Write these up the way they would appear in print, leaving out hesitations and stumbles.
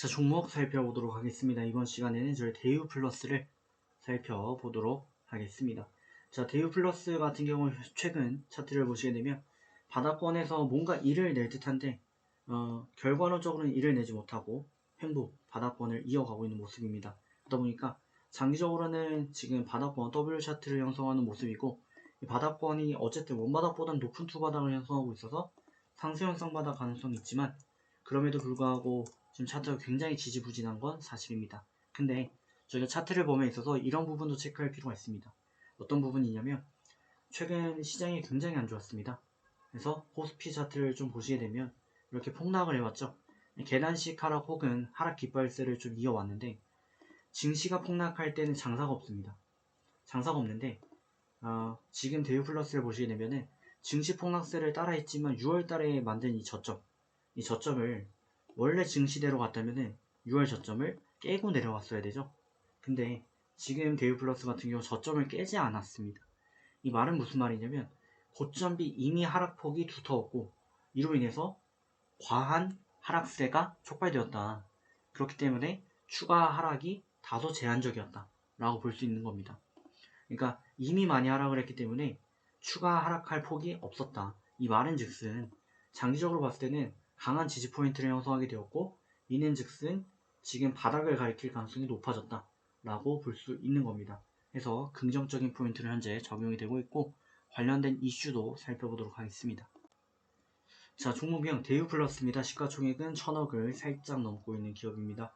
자, 종목 살펴보도록 하겠습니다. 이번 시간에는 저희 대유 플러스를 살펴보도록 하겠습니다. 자, 대유 플러스 같은 경우 최근 차트를 보시게 되면 바닥권에서 뭔가 일을 낼 듯한데 결과론적으로는 일을 내지 못하고 횡보 바닥권을 이어가고 있는 모습입니다. 그러다 보니까 장기적으로는 지금 바닥권 W 차트를 형성하는 모습이고, 이 바닥권이 어쨌든 원바닥보다는 높은 투바닥을 형성하고 있어서 상승 형성 바닥 가능성이 있지만, 그럼에도 불구하고 지금 차트가 굉장히 지지부진한 건 사실입니다. 근데 저희가 차트를 보면 있어서 이런 부분도 체크할 필요가 있습니다. 어떤 부분이냐면, 최근 시장이 굉장히 안 좋았습니다. 그래서 코스피 차트를 좀 보시게 되면 이렇게 폭락을 해왔죠. 계단식 하락 혹은 하락 깃발세를 좀 이어왔는데, 증시가 폭락할 때는 장사가 없습니다. 장사가 없는데 지금 대유 플러스를 보시게 되면은 증시 폭락세를 따라했지만 6월달에 만든 이 저점을 원래 증시대로 갔다면은 6월 저점을 깨고 내려왔어야 되죠. 근데 지금 대유 플러스 같은 경우 저점을 깨지 않았습니다. 이 말은 무슨 말이냐면, 고점비 이미 하락폭이 두터웠고 이로 인해서 과한 하락세가 촉발되었다. 그렇기 때문에 추가 하락이 다소 제한적이었다 라고 볼 수 있는 겁니다. 그러니까 이미 많이 하락을 했기 때문에 추가 하락할 폭이 없었다. 이 말은 즉슨 장기적으로 봤을 때는 강한 지지 포인트를 형성하게 되었고, 이는 즉슨 지금 바닥을 가리킬 가능성이 높아졌다 라고 볼 수 있는 겁니다. 그래서 긍정적인 포인트로 현재 적용이 되고 있고, 관련된 이슈도 살펴보도록 하겠습니다. 자, 종목명 대유 플러스입니다. 시가총액은 1000억을 살짝 넘고 있는 기업입니다.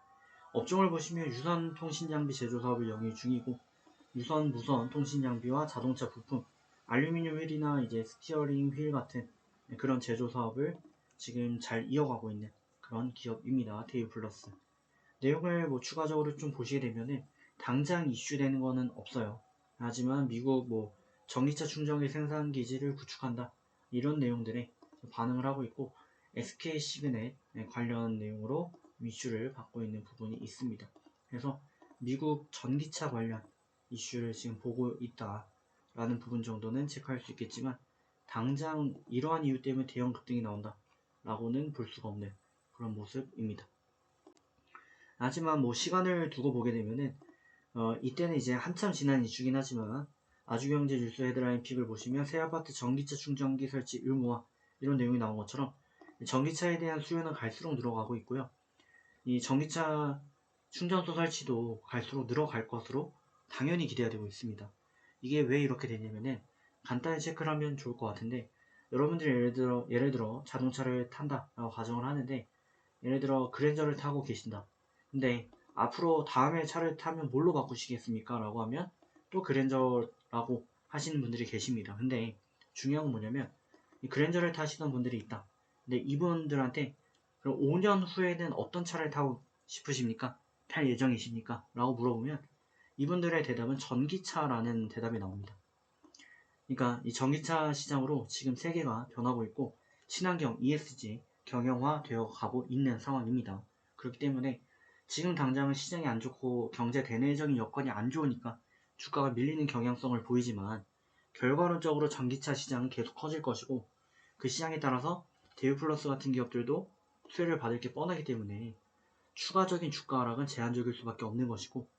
업종을 보시면 유선 통신장비 제조 사업을 영위 중이고, 유선, 무선 통신장비와 자동차 부품, 알루미늄 휠이나 이제 스티어링 휠 같은 그런 제조 사업을 지금 잘 이어가고 있는 그런 기업입니다. 대유 플러스. 내용을 추가적으로 좀 보시게 되면은 당장 이슈되는 거는 없어요. 하지만 미국 전기차 충전기 생산 기지를 구축한다, 이런 내용들에 반응을 하고 있고, SK 시그넷 관련 내용으로 이슈를 받고 있는 부분이 있습니다. 그래서 미국 전기차 관련 이슈를 지금 보고 있다라는 부분 정도는 체크할 수 있겠지만, 당장 이러한 이유 때문에 대형 급등이 나온다 라고는 볼 수가 없는 그런 모습입니다. 하지만 시간을 두고 보게 되면은 이때는 이제 한참 지난 이슈긴 하지만, 아주경제 뉴스 헤드라인 픽을 보시면 새 아파트 전기차 충전기 설치 의무화, 이런 내용이 나온 것처럼 전기차에 대한 수요는 갈수록 늘어가고 있고요. 이 전기차 충전소 설치도 갈수록 늘어갈 것으로 당연히 기대가 되고 있습니다. 이게 왜 이렇게 되냐면은 간단히 체크를 하면 좋을 것 같은데, 여러분들이 예를 들어 자동차를 탄다라고 가정을 하는데, 예를 들어 그랜저를 타고 계신다. 근데 앞으로 다음에 차를 타면 뭘로 바꾸시겠습니까? 라고 하면 또 그랜저라고 하시는 분들이 계십니다. 근데 중요한 건 뭐냐면, 이 그랜저를 타시던 분들이 있다. 근데 이분들한테 그럼 5년 후에는 어떤 차를 타고 싶으십니까? 탈 예정이십니까? 라고 물어보면 이분들의 대답은 전기차라는 대답이 나옵니다. 그러니까 이 전기차 시장으로 지금 세계가 변하고 있고, 친환경 ESG 경영화 되어 가고 있는 상황입니다. 그렇기 때문에 지금 당장은 시장이 안 좋고 경제 대내적인 여건이 안 좋으니까 주가가 밀리는 경향성을 보이지만, 결과론적으로 전기차 시장은 계속 커질 것이고, 그 시장에 따라서 대유 플러스 같은 기업들도 수혜를 받을 게 뻔하기 때문에 추가적인 주가 하락은 제한적일 수밖에 없는 것이고,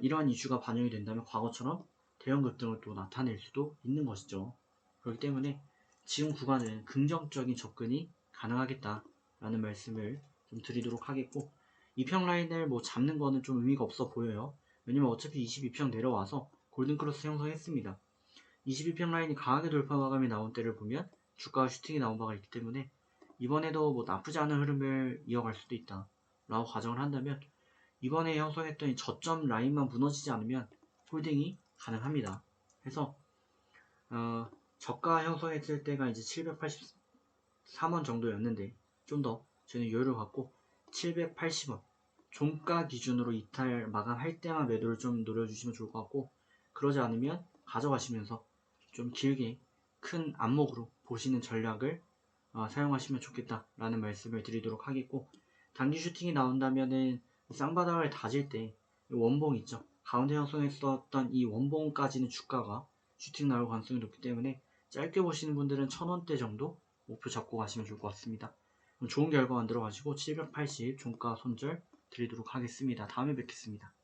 이러한 이슈가 반영이 된다면 과거처럼 대형 급등을 또 나타낼 수도 있는 것이죠. 그렇기 때문에 지금 구간은 긍정적인 접근이 가능하겠다라는 말씀을 좀 드리도록 하겠고, 2평 라인을 잡는 거는 좀 의미가 없어 보여요. 왜냐면 어차피 22평 내려와서 골든크로스 형성했습니다. 22평 라인이 강하게 돌파 마감이 나온 때를 보면 주가와 슈팅이 나온 바가 있기 때문에, 이번에도 나쁘지 않은 흐름을 이어갈 수도 있다 라고 가정을 한다면, 이번에 형성했던 이 저점 라인만 무너지지 않으면 홀딩이 가능합니다. 그래서 저가 형성했을 때가 이제 783원 정도였는데, 좀 더 저는 여유를 갖고 780원 종가 기준으로 이탈 마감할 때만 매도를 좀 노려주시면 좋을 것 같고, 그러지 않으면 가져가시면서 좀 길게 큰 안목으로 보시는 전략을 사용하시면 좋겠다라는 말씀을 드리도록 하겠고, 단기 슈팅이 나온다면은 쌍바닥을 다질 때 원봉 있죠, 가운데 형성했었던 이 원봉까지는 주가가 슈팅 나올 가능성이 높기 때문에 짧게 보시는 분들은 1000원대 정도 목표 잡고 가시면 좋을 것 같습니다. 좋은 결과 만들어가지고 780 종가 손절 드리도록 하겠습니다. 다음에 뵙겠습니다.